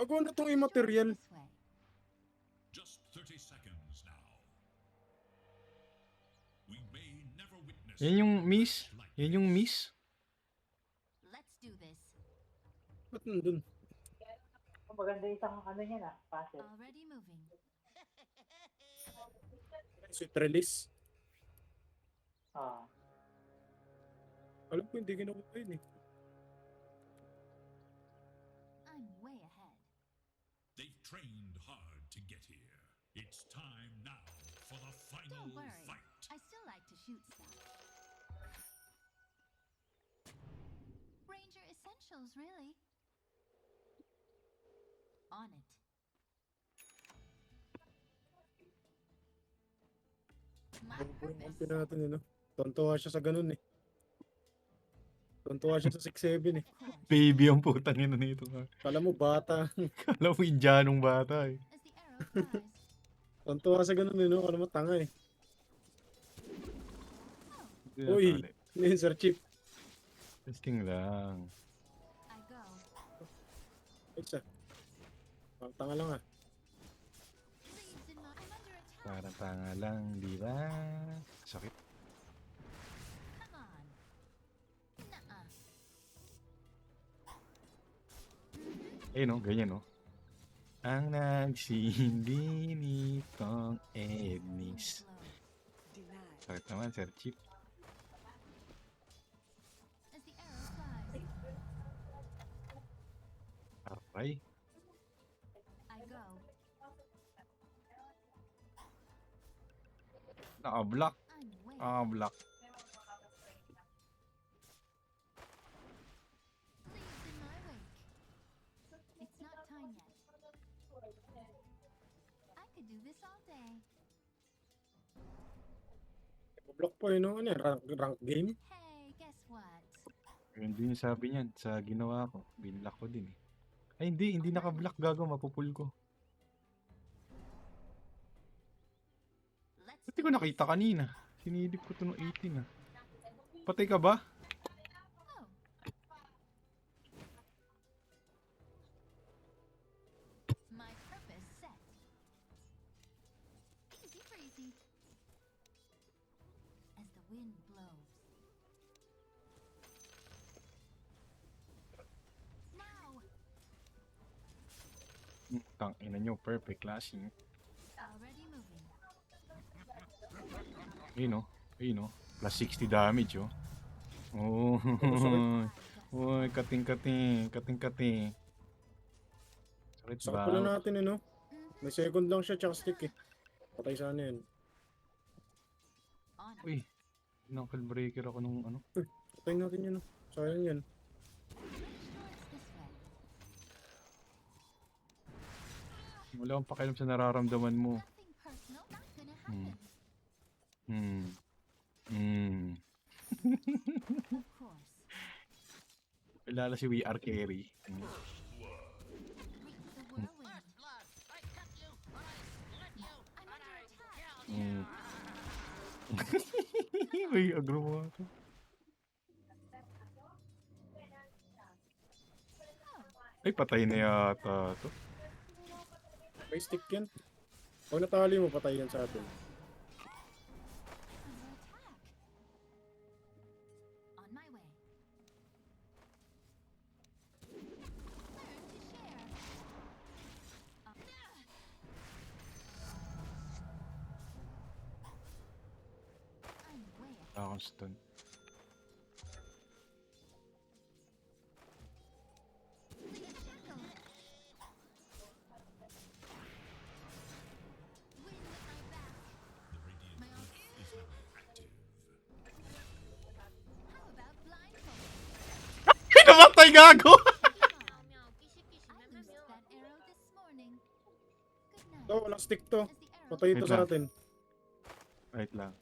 Ako na itong immaterial. This way. Just 30 seconds now. We may never witness. Yan yung miss. Yan yung miss. Let's do this. Ba't nandun? Maganda isang ano niya na, puzzle. Already moving. Sweet release. Ah, Alam ko hindi ginawa yun eh. I'm way ahead. They've trained hard to get here. It's time now for the final Don't worry. fight. I still like to shoot stuff. Ranger Essentials, really. On it. My Ang purpose. natin eh, no? Tontuwa siya sa ganun eh. Tontuwa siya sa 6'7 eh. Of course. Baby ang putang ina nito. Kala mo bata. Kala mo Indianong bata eh. As the arrow flies. Tontuwa sa ganun eh, no? Kala mo tanga eh. Oh, Uy! Ano yun, Sir Chief? Testing lang. I go. Ay, siya. Parang tanga lang ah. Leaves in my. I'm under attack. Parang tanga lang, di ba? Sakit. Come on. Nuh-uh. Eh no, ganyan no. Ang nagsindi nitong Ednis. Blow. Sakit naman, Sir Chief. As the arrow flies. Aray. I go. Naka-block. I'm way. Naka-block. Leaves in my wake. It's not time yet. I could do this all day. Block po yun, no? Ano yan? Rank game? Hey, guess what? Yun din yung sabi niyan sa ginawa ko. Binlock ko din eh. Ay hindi naka-block gago, mapupul ko. Let's Ba't di ko nakita kanina? Sinilip ko to ng 18 ah. Patay ka ba? Oh. My purpose set. Easy breezy. As the wind blows. Now. Tang ina nyo, perfect classing. Already moving. Ayun oh. Ayun oh. Plus 60 damage oh. Oh. Uy, kating-kating. Kating-kating. Sakit Sakit ba? pala natin eh, no? Mhm. May second lang siya, tsaka stick eh. Patay sana yun. On it. Uy. Knuckle breaker ako nung ano. Patay natin yun, no? Sayang yan. Pretty sure it's this way. Wala akong pakialam sa nararamdaman mo. Nothing personal. Not gonna Hmm. happen. Of course. Kilala si We Are Carry. Reap the whirlwind. I'm under attack. Uy, agro mo ako. Ay, patay na yata to. May stick yan. Pag natali mo, patay yan sa atin. Under attack. On my way. Learn to share. I'm way ahead. Akong stun. Shackle. Wind at my back. The radiant My glyph is now active. How about blindfold? Pinamatay gago! I used that arrow this morning. Good night. Ito, walang stick to. As the arrow Patay ito Wait sa lang. atin. Wait lang.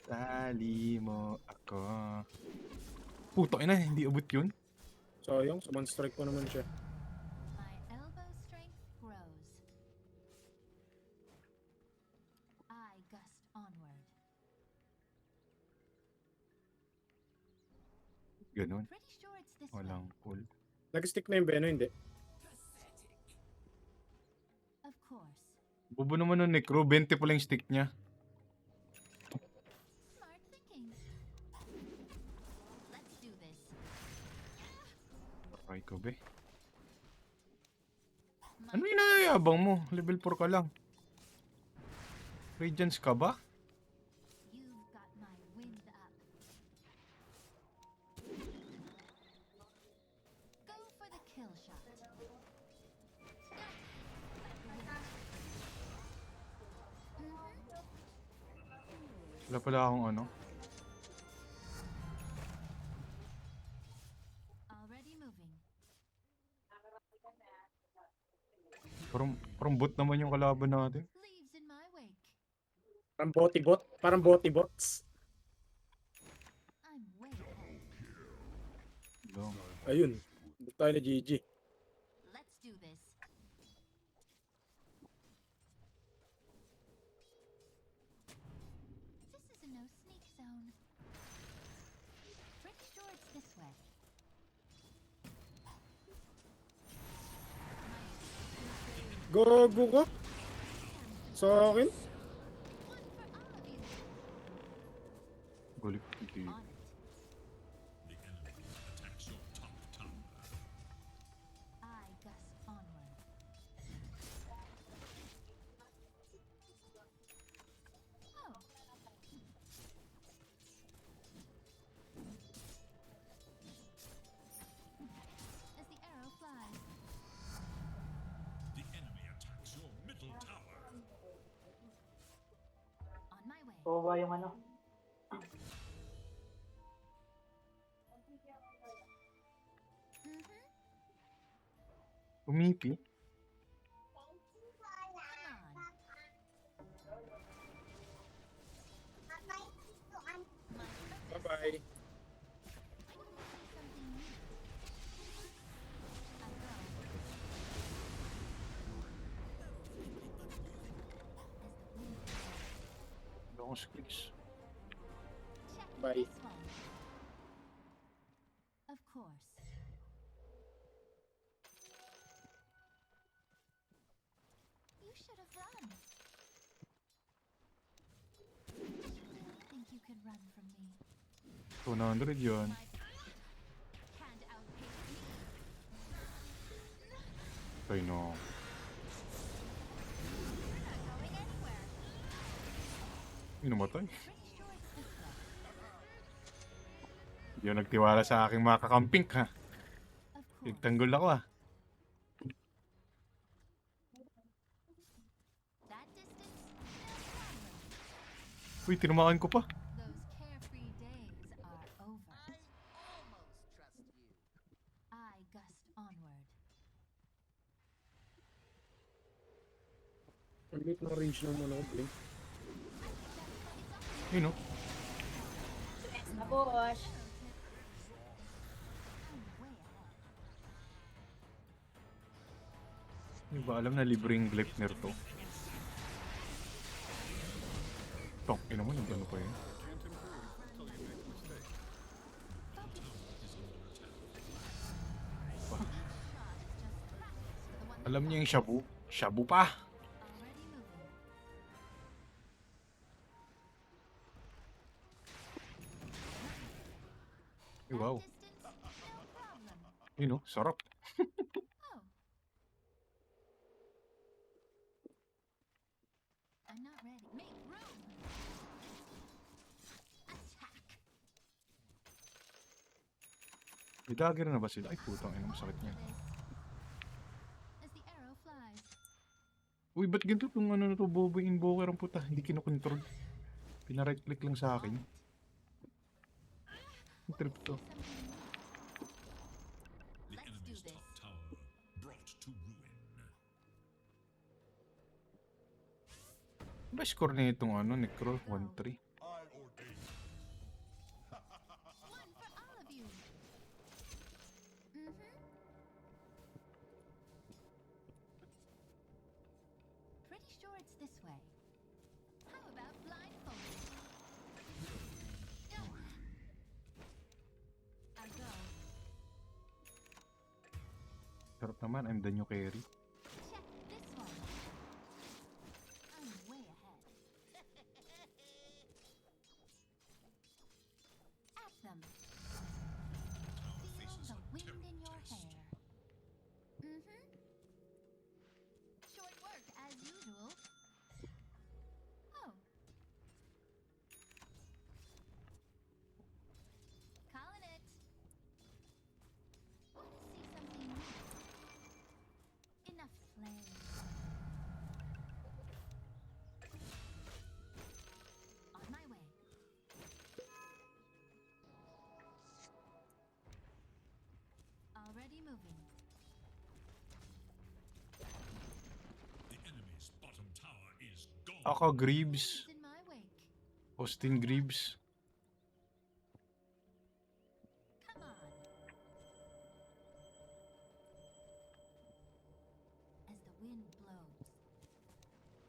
Tali mo ako. Puto ina, hindi abot yun. Sayang, suman strike pa naman siya. my elbow strength grows. I gust onward. Ganun. Pretty sure it's this way. Walang pull. Nag-stick na yung Beno, hindi. Of course. Bobo naman nun Necro, 20 pala yung stick niya. Smart thinking. Let's do this. Aray ko be. Ano inayabang mo? Level 4 ka lang. Radiance ka ba? You've got my wind up. Go for the kill shot. Wala pala akong ano. Already moving. Parang bot naman yung kalaban natin. Leaves in my wake. Parang bot. Parang bots. I'm way ahead. Long. Ayun. Hindi tayo na GG. Let's do this. This is a no sneak zone. Pretty sure it's this way. Gogo ko. Sa akin. One for all of you. Gulik. Hindi. On it. The enemy attacks your top tower. I gust onward. Oh. As the arrow flies. The enemy attacks your middle tower. On my way. Baba yung ano. Mm-hmm. Umipi. Come on. Bye-bye. Something new. I go. Long clicks. Check Bye. this one. Of course. You should have run. Think you could run from me? 200 yun. My can't outpace me. Ay no. You're not going anywhere. Yung namatay. Pretty sure it's this way. Hindi ako nagtiwala sa aking mga kakamping ha. Of course. Tigtanggol ako ah. That distance, no problem. Uy, tinamaan ko pa. Those carefree days are over. I almost trust you. I gust onward. Ang lit ng range ng ano ko, Blink. Yun no. Nabuhos. I'm way ahead. Hindi ba alam na libreng Gleipnir to? Tong, ina mo, nandun pa yun. Alam niya yung shabu. Shabu pa. Already moving. Ay, wow. Distance, no problem. Yun no, sarap. Oh. I'm not ready. Make room. Attack. May dagger na ba sila? Ay, putang ina, masakit niya. As the arrow flies. Uy, ba't ganito itong ano na to, bobo yung invoker ang puta? Hindi kinokontrol. Pina-right click lang sa akin. Ang trip to. The Let's do enemy's this. top tower brought to ruin. Ba score na itong ano, Necro? 1-3. One for all of you. Mm-hmm. Pretty sure it's this way. How about blindfolded? No. I go. naman, I'm the new carry. Check this one. I'm way ahead. At them. Tower Feel faces the a wind in terrible your test. hair. Mm-hmm. Short work as usual. Oh. Calling it. Want to see something new? Enough flame. On my way. Already moving. The enemy's bottom tower is gone. Ako, Greaves. Winds in my wake. Austin Greaves. Come on. As the wind blows,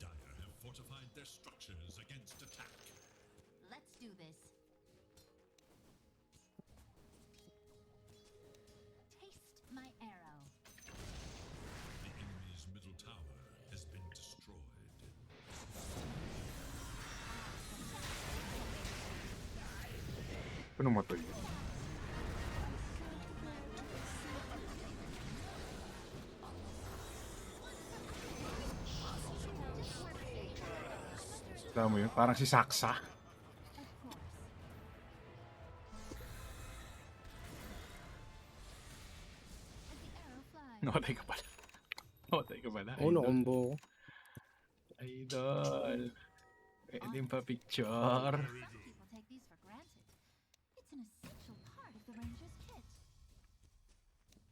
Dire have fortified their structures against attack. let's do this. Taste my arrow. The enemy's middle tower has been destroyed. Ano matay? Alam mo yun? Parang si Saksa. Of course. As the arrow flies. Namatay ka pala. Namatay ka pala. Oo, Idol. nakombo ko. Idol. Pwede pa picture. Some people take these for granted. It's an essential part of the ranger's kit.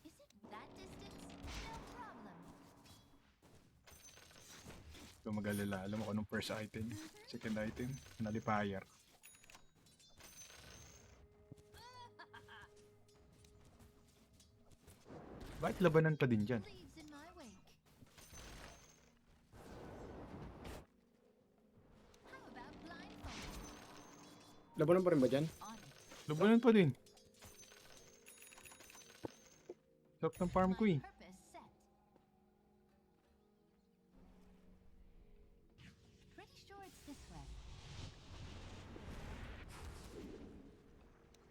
Is it that distance? No problem. Kung mag-alala, alam mo kung anong first item, second item, nullifier. Bakit labanan pa din dyan? Leaves in my wake. How about blindfold? Labanan pa rin ba dyan? On it. Labanan pa din. Sarap ng farm ko My eh. purpose set. Pretty sure it's this way.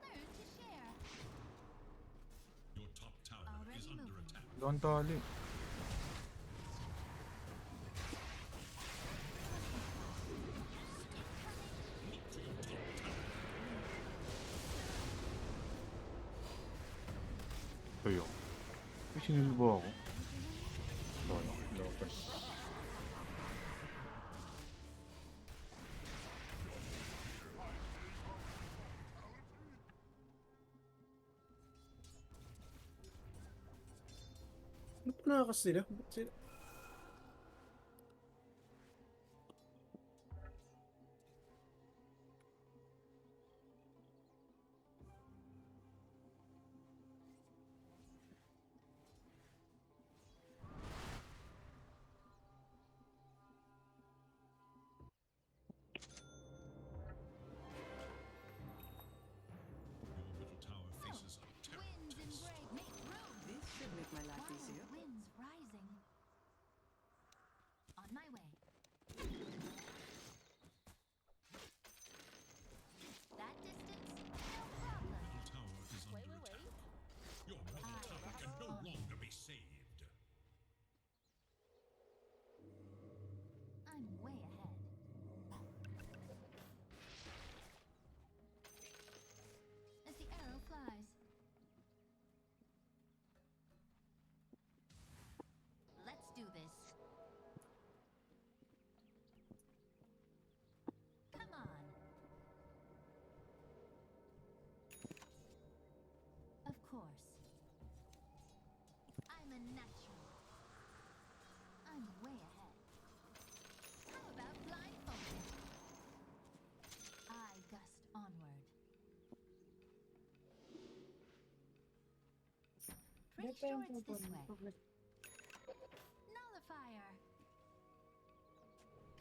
Learn to share. Your top tower Already is under moving. attack. Doon tali. Tuyo. Ay, sinulbo ako. Lolo, Lopez. Ano pa nakakas sila? Ba't sila? Your middle tower faces a terrible Winds in test. break. Make room. This should make my life Wild easier. winds rising. On my way. That distance? No problem. Middle tower is under attack. Your middle tower can no longer be saved. I'm way ahead. As the arrow flies. Let's do this. Come on. Of course. I'm a natural. I'm way ahead. How about blindfolded? I gust onward. Pretty sure it's this way. Nullifier.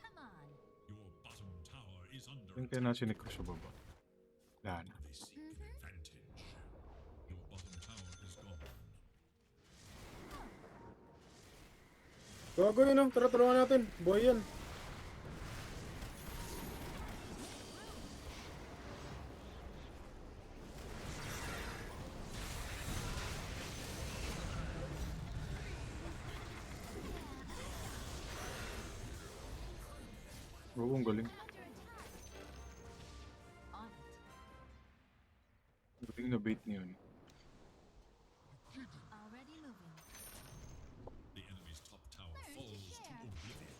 Come on. Your bottom tower is under Yung attack. kaya na sinikro sa baba. Wala na. They seek advantage. Your bottom tower is gone. Gago yun oh. Tara, tulungan natin. Buhay yan. Oo, ang galing. On it. Galing na bait niya yun. Already moving. The enemy's top tower Learn to falls to share. oblivion.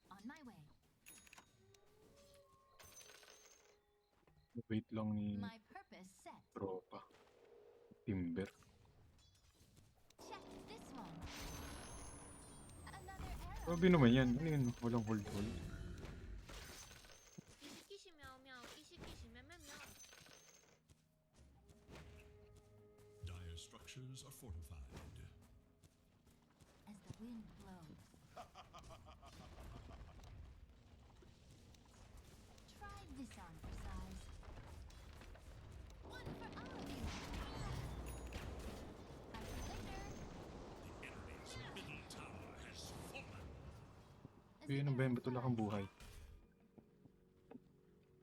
On my way. Bait lang ni My purpose set. tropa. Timber. Check this one. Another arrow. Grabe naman yan. Ano yun? Walang hold. 이시키시 мя우мя우 이시키시 мямямя우 Dire structures are fortified. As the wind blows. Try this on for size. One for all of you. I'll see you later. The enemy's middle tower has fallen. As Kaya the nang ba arrow yung batula kang flies. buhay?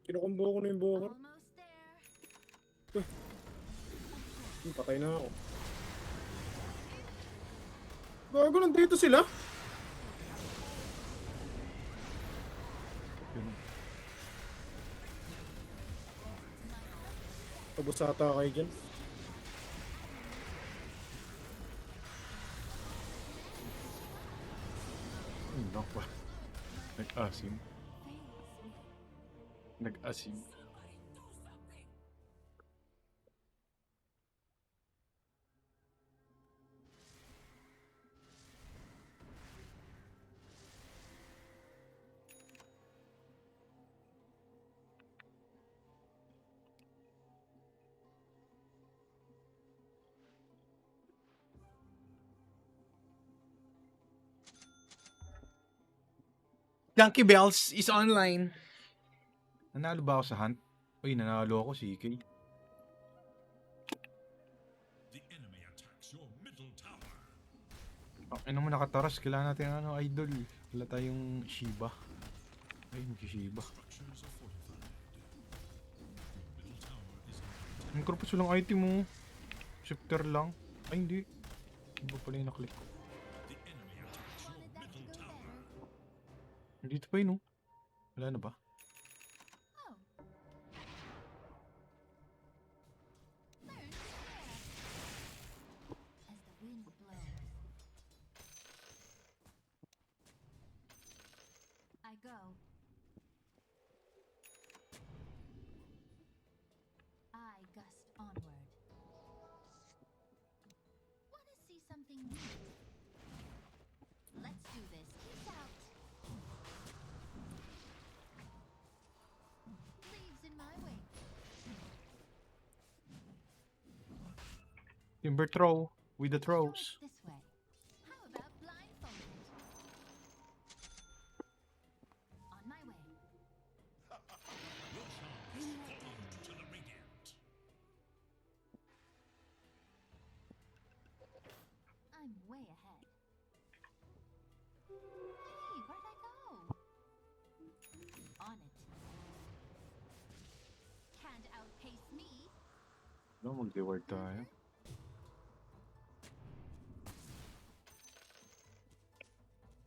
Kinukumbo ko na yung buho ko. Almost there. Patay na ako. Gago, nandito sila? Yun. Tapos ata kayo dyan. Ano ba? Nag-asim. Nag-asim. Junkie Bells is online. Nanalo ba ako sa hunt? Uy, nanalo ako, CK. The enemy attacks your middle tower. Ano mo nakataras? Kailangan natin ano, idol. Wala tayong Shiba. Ay, mag-Shiba. Structures are fortified. Your middle tower is under Ang korpus walang item mo. Shifter lang. Ay, hindi. Iba pala yung naklik ko. The enemy attacks your Wanted that to middle go tower. there. Dito pa yun, oh. Wala na ba? Oh. Learn to share. As the wind blows. I go. I gust onward. Wanna see something new? Let's do this. Peace out. Leaves in my wake. Timber throw. With the Show throws. us this way. How about blindfolded? On my way. Roshan has fallen to the radiant. I'm way ahead. Hey, where'd I go? On it. Can't outpace me. No, mag-reward tayo.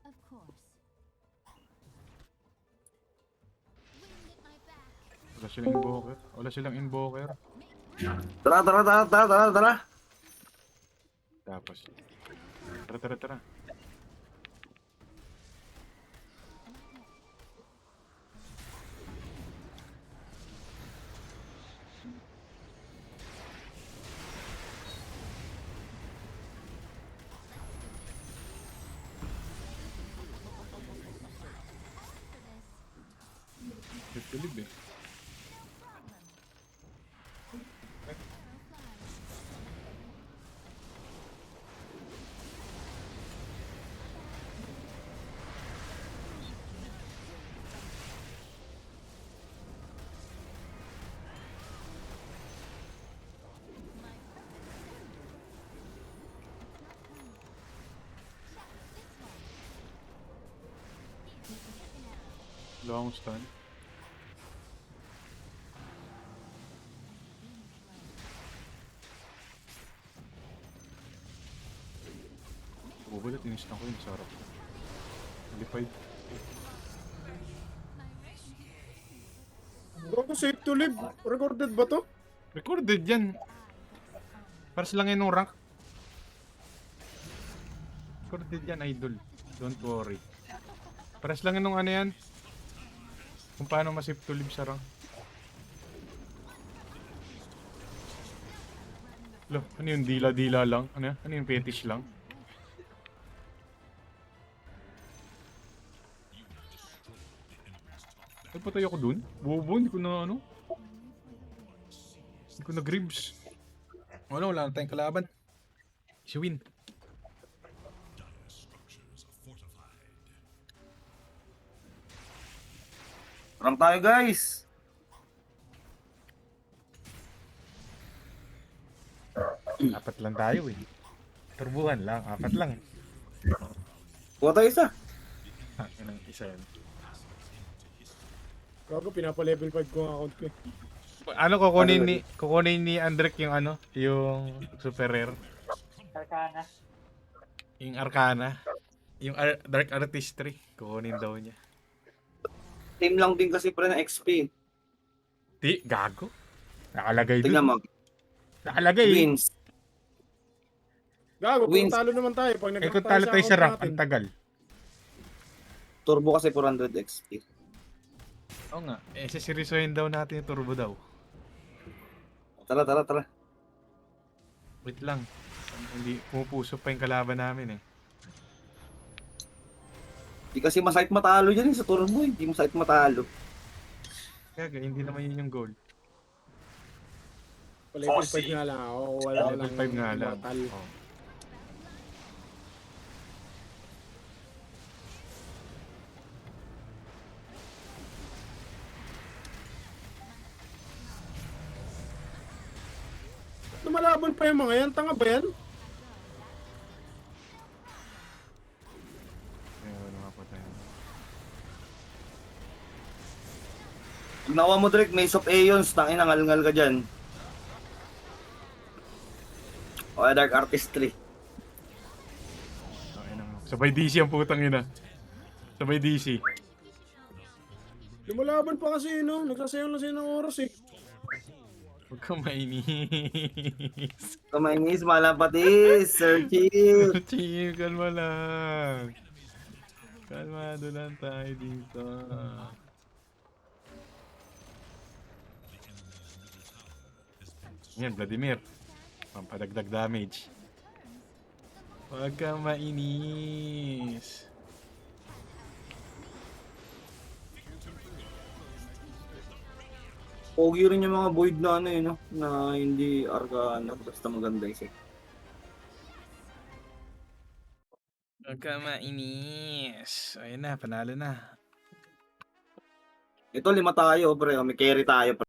Of course. Wind at my back. Wala silang invoker. Wala silang invoker. Make Tara, tara, tara, tara, tara, tara. Tapos. Tara, tara, tara. Bilib eh. Wala akong stun. Bubulat, inistan ko yun. Sarap. Qualified. Gago, save to live. Recorded ba to? Recorded yan. Para silang yun ng rank. Recorded yan, idol. Don't worry. Para silang yun ng ano yan. Kung paano masave to live sa rank. Lo, ano yung dila-dila lang? Ano yan? Ano yung fetish lang? Ay, patay ako dun? Bobo, hindi ko na ano? Hindi ko na gribs. Wala na tayong kalaban. Si Win. Dire structures are fortified. Parang tayo guys. Apat lang tayo eh. Turbuhan lang, apat lang. Kuha tayo isa. Yan ang isa yan. Gago, pinapa-level 5 ko ang account ko eh. Ano kukunin ni Andrek yung ano, yung super rare, Arcana. yung Arcana, yung Dark Artistry, kukunin daw niya. Team lang din kasi pre ng XP. Di, gago. Nakalagay Tingnan dun. mo. Nakalagay. Wins. Gago, Wins. kung talo naman tayo. Pag Eh kung nagkakatayo talo tayo sa rank, account ang tagal. Turbo kasi 400 XP. Oo nga, eh sisirisohin daw natin yung turbo daw. Tara, tara, tara. Wait lang. Hindi, pumupuso pa yung kalaban namin eh. Di kasi masakit matalo dyan sa turbo. Hindi masakit matalo. Kaya hindi naman yun yung goal. level 5 nga lang ako. Wala Level lang 5 nga lang. immortal. Oh. Lumalaban pa yung mga yan. Tanga ba yan? Kaya wala nga po tayo. Pag nakuha mo direct, Maze of Aeons, tangin ang ngal ka dyan. O Dark Artistry. Okay na. Sabay DC ang putang ina. Sabay DC. Lumalaban pa kasi no. Nagsasayang lang sila ng oras eh. Huwag kang mainis. Kamainis, malapatis, Sir Chill. Chill, kalma lang. Kalmado lang tayo dito. Yan, Vladimir. Pampadagdag damage. Huwag kang mainis. Pogi rin yung mga void na ano yun, no? Na hindi Arcana, basta maganda isa. Huwag kang mainis. Ayun na, panalo na. Ito, 5 tayo, pre. May carry tayo, pre.